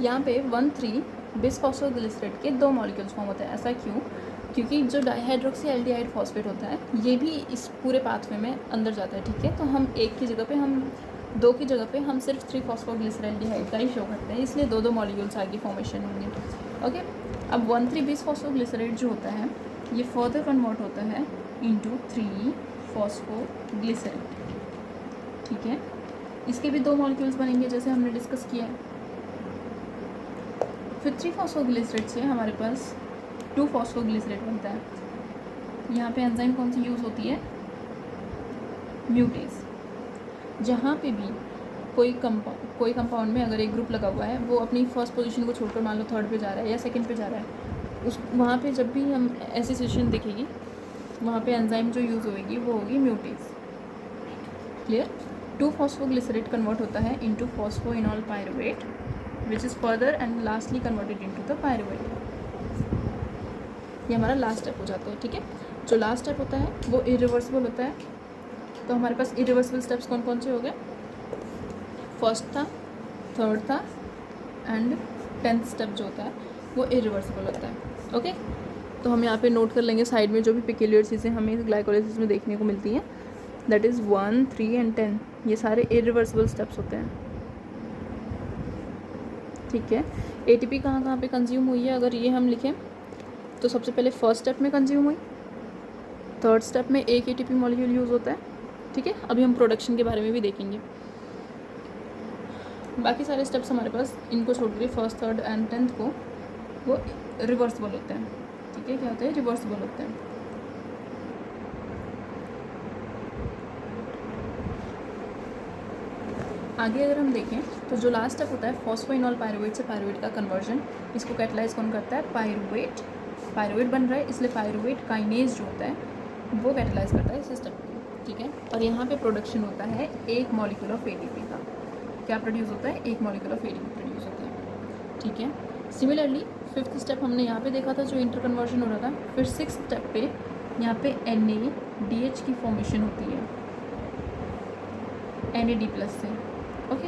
यहाँ पे 1,3 बिसफॉस्फोग्लिसरेट के 2 मॉलिक्यूल्स फॉर्म होते हैं। ऐसा क्यों? क्योंकि जो डाइहाइड्रोक्सी एल्डिहाइड फॉस्फेट होता है ये भी इस पूरे पाथवे में अंदर जाता है, ठीक है। तो हम एक की जगह पे हम 2 की जगह पे हम सिर्फ 3-फॉस्फोग्लिसरैल्डिहाइड का ही शो करते हैं, इसलिए 2 मॉलिक्यूल्स आगे फॉर्मेशन होंगे। ओके, अब 1,3 बिसफॉस्फोग्लिसरेट जो होता है ये फर्दर कन्वर्ट होता है इंटू 3-फॉस्फोग्लिसरेट, ठीक है। इसके भी 2 मॉलिक्यूल्स बनेंगे जैसे हमने डिस्कस किया है। फिर 3-फॉस्फोग्लिसरेट से हमारे पास 2-फॉस्फोग्लिसरेट बनता है। यहाँ पे एंजाइम कौन सी यूज़ होती है? म्यूटेज। जहाँ पे भी कोई कंपाउंड में अगर एक ग्रुप लगा हुआ है, वो अपनी फर्स्ट पोजीशन को छोड़कर मान लो थर्ड पे जा रहा है या सेकंड पे जा रहा है, उस वहाँ पे जब भी हम ऐसी सिचुएशन दिखेगी वहाँ पे एंजाइम जो यूज़ होगी वो होगी म्यूटेज। क्लियर? 2-फॉस्फोग्लिसरेट कन्वर्ट होता है into phosphoenol pyruvate which is further and lastly converted into the pyruvate. ये हमारा लास्ट स्टेप हो जाता है, ठीक है। जो लास्ट स्टेप होता है वो इरिवर्सिबल होता है। तो हमारे पास इरिवर्सिबल स्टेप्स कौन कौन से हो गए? फर्स्ट था, थर्ड था एंड 10th स्टेप जो होता है वो इरिवर्सिबल होता है। ओके, तो हम यहाँ पे नोट कर लेंगे साइड में जो भी पिक्यूलियर चीज़ें हमें इस ग्लाइकोलाइसिस में देखने को मिलती हैं, दैट इज़ 1, 3 एंड 10, ये सारे इरिवर्सिबल स्टेप्स होते हैं, ठीक है। एटीपी कहाँ कहाँ पे कंज्यूम हुई है अगर ये हम लिखें तो सबसे पहले फर्स्ट स्टेप में कंज्यूम हुई, थर्ड स्टेप में एक एटीपी मॉलिक्यूल यूज़ होता है, ठीक है। अभी हम प्रोडक्शन के बारे में भी देखेंगे। बाकी सारे स्टेप्स हमारे पास इनको छोड़ के फर्स्ट, थर्ड एंड 10th को वो रिवर्सिबल होते हैं, ठीक है। क्या होते हैं? रिवर्सिबल होते हैं। आगे अगर हम देखें तो जो लास्ट स्टेप होता है फॉस्फोइनॉल पायरुवेट से पायरुवेट का कन्वर्जन, इसको कैटलाइज कौन करता है? पायरुवेट। पायरुवेट बन रहा है इसलिए पायरुवेट काइनेज जो होता है वो कैटलाइज करता है इस स्टेप को, ठीक है। और यहाँ पे प्रोडक्शन होता है एक मॉलिक्यूल ऑफ एटीपी का। क्या प्रोड्यूस होता है? एक मॉलिक्यूल ऑफ एटीपी प्रोड्यूस होता है, ठीक है। सिमिलरली 5th स्टेप हमने यहाँ पे देखा था जो इंटर कन्वर्जन हो रहा था। फिर 6th स्टेप पे यहाँ पे NADH की फॉर्मेशन होती है NAD+ से, ओके।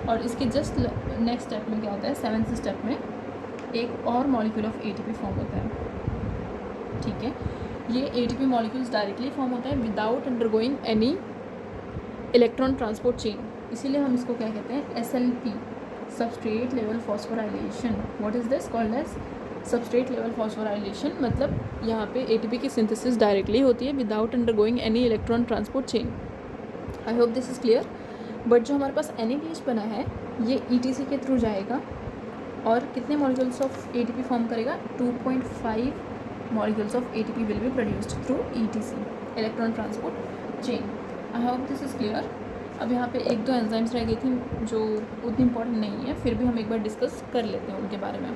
और इसके जस्ट नेक्स्ट स्टेप में क्या होता है? 7th स्टेप में एक और मॉलिक्यूल ऑफ एटीपी फॉर्म होता है, ठीक है। ये एटीपी मॉलिक्यूल्स डायरेक्टली फॉर्म होता है without undergoing any electron transport chain, इसीलिए हम इसको क्या कहते हैं? SLP, substrate level phosphorylation. What is this called as? Substrate level phosphorylation. मतलब यहाँ पे एटीपी की सिंथेसिस डायरेक्टली होती है without undergoing any electron transport chain. I hope this is clear. But जो हमारे पास NADH बना है ये ETC के थ्रू जाएगा और कितने मॉलिक्यूल्स ऑफ एटीपी फॉर्म करेगा? 2.5 molecules of ATP will be produced through ETC, electron transport chain. I hope this is clear. अब यहाँ पे 1-2 एंजाइम्स रह गई थी जो उतनी इंपॉर्टेंट नहीं है, फिर भी हम एक बार डिस्कस कर लेते हैं उनके बारे में।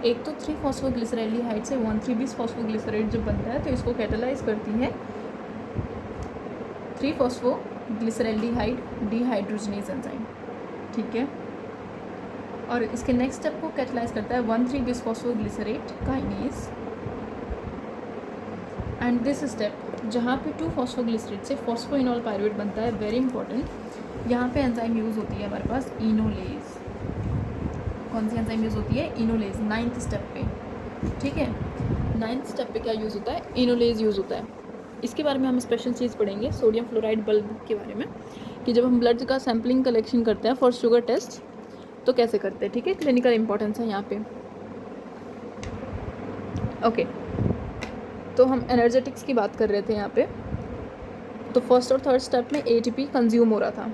एक तो 3-फॉस्फोग्लिसरैल्डिहाइड से 1,3 बिसफॉस्फोग्लिसरेट जब बनता है तो इसको कैटालाइज करती है 3-फॉस्फोग्लिसरैल्डिहाइड डिहाइड्रोजनेज एंजाइम, ठीक है। और इसके नेक्स्ट स्टेप को कैटालाइज करता है 1,3 bisphosphoglycerate kinase. And this step जहाँ पे 2-फॉस्फोग्लिसरेट से फॉस्फोइनॉल पायरुवेट बनता है, वेरी इंपॉर्टेंट, यहाँ पे एंजाइम यूज़ होती है हमारे पास इनोलेज। कौन सी एंजाइम यूज़ होती है? इनोलेज, 9th स्टेप पे, ठीक है। 9th स्टेप पे क्या यूज़ होता है? इनोलेज यूज़ होता है। इसके बारे में हम स्पेशल चीज़ पढ़ेंगे सोडियम फ्लोराइड बल्ब के बारे में, कि जब हम ब्लड का सैम्पलिंग कलेक्शन करते हैं फॉर शुगर टेस्ट तो कैसे करते हैं, ठीक है। क्लिनिकल इंपॉर्टेंस है यहाँ पे, ओके। तो हम एनर्जेटिक्स की बात कर रहे थे यहाँ पे। तो फर्स्ट और थर्ड स्टेप में एटीपी कंज्यूम हो रहा था,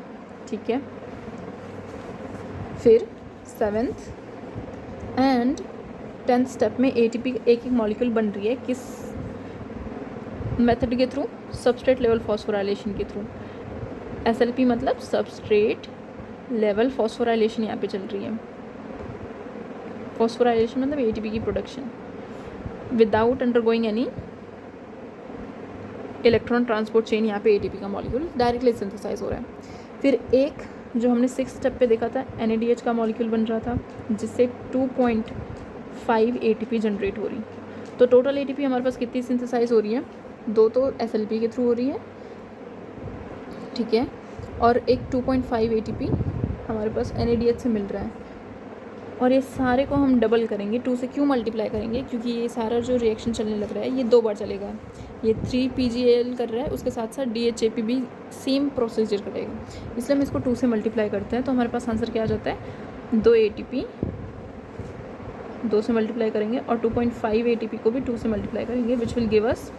ठीक है। फिर 7th एंड 10th स्टेप में एटीपी एक मॉलिक्यूल बन रही है, किस मेथड के थ्रू? सबस्ट्रेट लेवल फॉस्फोराइलेशन के थ्रू। SLP मतलब सबस्ट्रेट लेवल फॉस्फोराइलेशन यहाँ पे चल रही है। फॉस्फोराइलेशन मतलब एटीपी की production without undergoing any electron transport chain. यहाँ पे एटीपी का मॉलिक्यूल डायरेक्टली सिंथेसाइज हो रहा है। फिर एक जो हमने 6th स्टेप पे देखा था NADH का मॉलिक्यूल बन रहा था जिससे 2.5 ATP जनरेट हो रही। तो टोटल ATP हमारे पास कितनी सिंथेसाइज हो रही है? 2 तो SLP के थ्रू हो रही है, ठीक है, और एक 2.5 ATP हमारे पास NADH से मिल रहा है। और ये सारे को हम डबल करेंगे, 2 से क्यों मल्टीप्लाई करेंगे, क्योंकि ये सारा जो रिएक्शन चलने लग रहा है ये 2 बार चलेगा। ये 3 PgAl कर रहा है, उसके साथ साथ DHAP भी सेम प्रोसीजर करेगा, इसलिए हम इसको 2 से मल्टीप्लाई करते हैं। तो हमारे पास आंसर क्या आ जाता है, 2 ATP 2 से मल्टीप्लाई करेंगे और 2.5 ATP को भी 2 से मल्टीप्लाई करेंगे, विच विल गिव अस,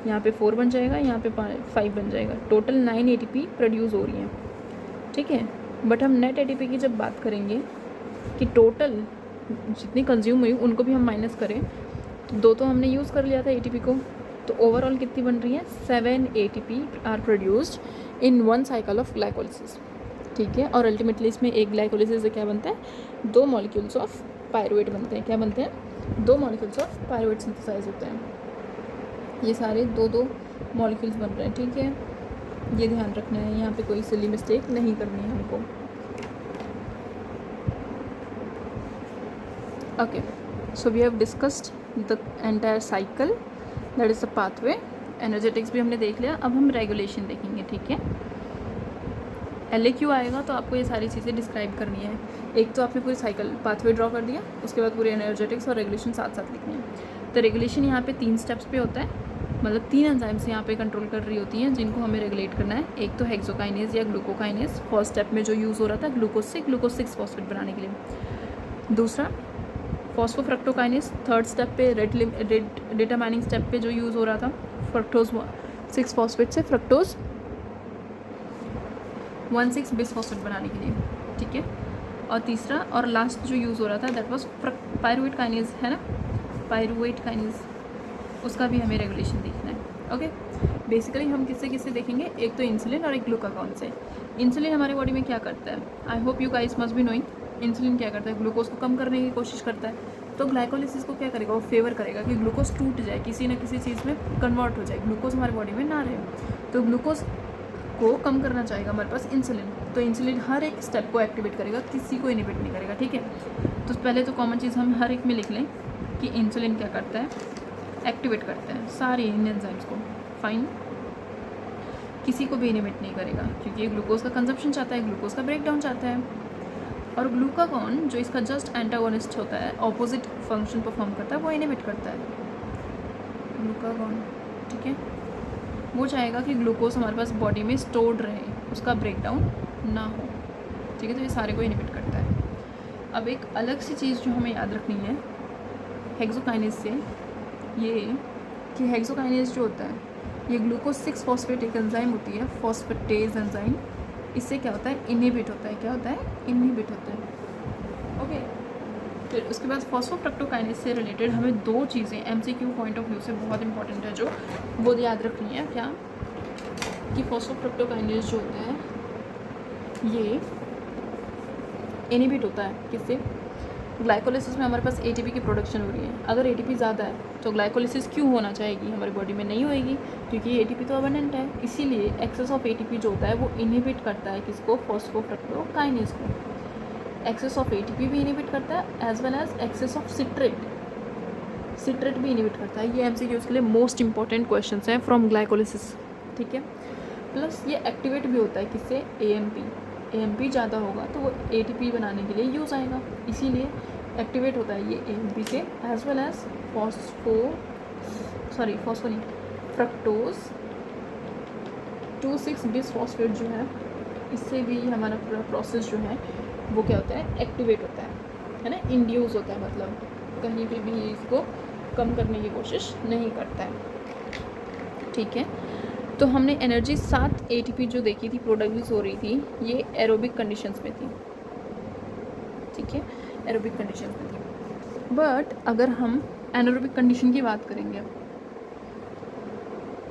यहाँ पे 4 बन जाएगा, यहाँ पे 5 बन जाएगा। टोटल 9 ATP प्रोड्यूस हो रही है, ठीक है। बट हम नेट ATP की जब बात करेंगे कि टोटल जितनी कंज्यूम हुई उनको भी हम माइनस करें, तो 2 तो हमने यूज़ कर लिया था ATP को, तो ओवरऑल कितनी बन रही है, 7 ATP are produced in 1 cycle of glycolysis, ठीक है। और अल्टीमेटली इसमें एक ग्लाइकोलिसिस से क्या बनता है, 2 मॉलिक्यूल्स ऑफ पायरुवेट बनते हैं। क्या बनते हैं, 2 मॉलिक्यूल्स ऑफ पायरुवेट सिंथेसाइज होते हैं। ये सारे 2 मॉलिक्यूल्स बन रहे हैं, ठीक है। ये ध्यान रखना है, यहाँ पे कोई सिली मिस्टेक नहीं करनी है हमको। Okay, so we have discussed the entire cycle, that is the pathway. Energetics भी हमने देख लिया, अब हम रेगुलेशन देखेंगे, ठीक है। LAQ आएगा तो आपको ये सारी चीज़ें डिस्क्राइब करनी है। एक तो आपने पूरी साइकिल पाथवे ड्रॉ कर दिया, उसके बाद पूरे एनर्जेटिक्स और रेगुलेशन साथ साथ लिखने हैं। तो रेगुलेशन यहाँ पे 3 स्टेप्स पे होता है, मतलब 3 एंजाइम्स यहाँ पे कंट्रोल कर रही होती हैं जिनको हमें रेगुलेट करना है। एक तो हेक्सोकाइनेज या ग्लूकोकाइनेज, फर्स्ट स्टेप में जो यूज़ हो रहा था ग्लूकोज 6 फॉस्फेट बनाने के लिए। दूसरा फॉस्फोफ्रक्टोकाइनेज, थर्ड स्टेप पे रेड डिटरमाइनिंग स्टेप पे जो यूज़ हो रहा था फ्रक्टोज 6 फॉस्फेट से फ्रक्टोज 1,6 बिसफॉस्फेट बनाने के लिए, ठीक है। और तीसरा और लास्ट जो यूज़ हो रहा था दैट वाज पायरुवेट काइनेज, है ना, पायरुवेट काइनेज, उसका भी हमें रेगुलेशन देखना है। ओके, बेसिकली हम किससे किससे देखेंगे, एक तो इंसुलिन और एक ग्लूकागॉन से। इंसुलिन हमारे बॉडी में क्या करता है, I hope you guys must be knowing. Insulin क्या करता है, ग्लूकोज को कम करने की कोशिश करता है। तो ग्लाइकोलिसिस को क्या करेगा, वो फेवर करेगा कि ग्लूकोज टूट जाए, किसी न किसी चीज़ में कन्वर्ट हो जाए, ग्लूकोज हमारे बॉडी में ना रहे। तो ग्लूकोज को कम करना चाहेगा हमारे पास इंसुलिन, तो इंसुलिन हर एक स्टेप को एक्टिवेट करेगा, किसी को इनिबिट नहीं करेगा, ठीक है। तो पहले तो कॉमन चीज़ हम हर एक में लिख लें कि इंसुलिन क्या करता है, एक्टिवेट करता है सारे एंजाइम्स को, फाइन। किसी को भी इनिबिट नहीं करेगा क्योंकि ये ग्लूकोज का कंजप्शन चाहता है, ग्लूकोज का ब्रेकडाउन चाहता है। और ग्लूकागॉन जो इसका जस्ट एंटागोनिस्ट होता है, ऑपोजिट फंक्शन परफॉर्म करता है, वो इनिबिट करता है ग्लूकागॉन, ठीक है। वो चाहेगा कि ग्लूकोज हमारे पास बॉडी में स्टोर्ड रहे, उसका ब्रेकडाउन ना हो, ठीक है। तो ये सारे को इनिबिट करता है। अब एक अलग सी चीज़ जो हमें याद रखनी है हेक्सोकाइनेज से, ये कि हेक्सोकाइनेज जो होता है ये ग्लूकोज 6 फॉस्फेट एक एंजाइम होती है, फॉस्फेटेज एंजाइम, इससे क्या होता है, इनहिबिट होता है। क्या होता है, इनहिबिट होता है। ओके, फिर उसके बाद फॉस्फोफ्रक्टोकाइनेज से रिलेटेड हमें 2 चीज़ें MCQ पॉइंट ऑफ व्यू से बहुत इंपॉर्टेंट है जो वो याद रखनी है। क्या कि फॉस्फोफ्रक्टोकाइनेज जो होता है ये इनहिबिट होता है किससे, ग्लाइकोलिसिस में हमारे पास ATP की प्रोडक्शन हो रही है। अगर ATP ज़्यादा है तो ग्लाइकोलिसिस क्यों होना चाहेगी, हमारी बॉडी में नहीं होएगी क्योंकि ATP तो अबंडेंट है। इसीलिए एक्सेस ऑफ ATP जो होता है वो इनहिबिट करता है किसको, फॉस्फोफ्रक्टोकाइनेज को। एक्सेस ऑफ ATP भी इनहिबिट करता है as well as excess of citrate भी इनहिबिट करता है। ये MCQs के लिए मोस्ट इंपॉर्टेंट क्वेश्चन हैं फ्रॉम ग्लाइकोलिसिस, ठीक है। प्लस ये एक्टिवेट भी होता है किससे, AMP ज़्यादा होगा तो वो ATP बनाने के लिए यूज़ आएगा, इसीलिए एक्टिवेट होता है ये AMP से, as well as fructose 2,6 bisphosphate जो है, इससे भी हमारा पूरा प्रोसेस जो है वो क्या होता है, एक्टिवेट होता है ना, इंड्यूस होता है, मतलब कहीं पे भी इसको कम करने की कोशिश नहीं करता है, ठीक है। तो हमने एनर्जी 7 ATP जो देखी थी प्रोड्यूस हो रही थी, ये एरोबिक कंडीशंस में थी, ठीक है, एरोबिक कंडीशंस में थी। बट अगर हम एनारोबिक कंडीशन की बात करेंगे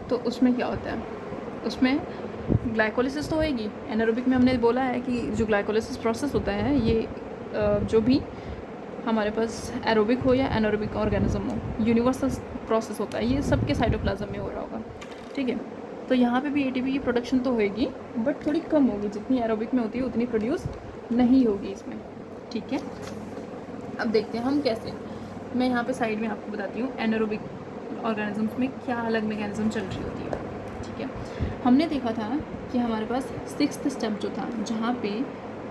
तो उसमें क्या होता है, उसमें ग्लाइकोलिसिस तो होएगी। एनारोबिक में हमने बोला है कि जो ग्लाइकोलिसिस प्रोसेस होता है ये जो भी हमारे पास एरोबिक हो या एनारोबिक ऑर्गेनिज्म हो, यूनिवर्सल प्रोसेस होता है, ये सबके साइटोप्लाज्म में हो रहा होगा, ठीक है। तो यहाँ पे भी ATP की प्रोडक्शन तो होएगी बट थोड़ी कम होगी, जितनी एरोबिक में होती है उतनी प्रोड्यूस नहीं होगी इसमें, ठीक है। अब देखते हैं हम कैसे, मैं यहाँ पे साइड में आपको बताती हूँ एनारोबिक ऑर्गेनिजम्स में क्या अलग मैकेनिज्म चल रही होती है, ठीक है। हमने देखा था कि हमारे पास 6th स्टेप जो था, जहाँ पे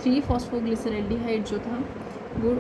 3 फॉस्फोग्लिसरैल्डिहाइड जो था वो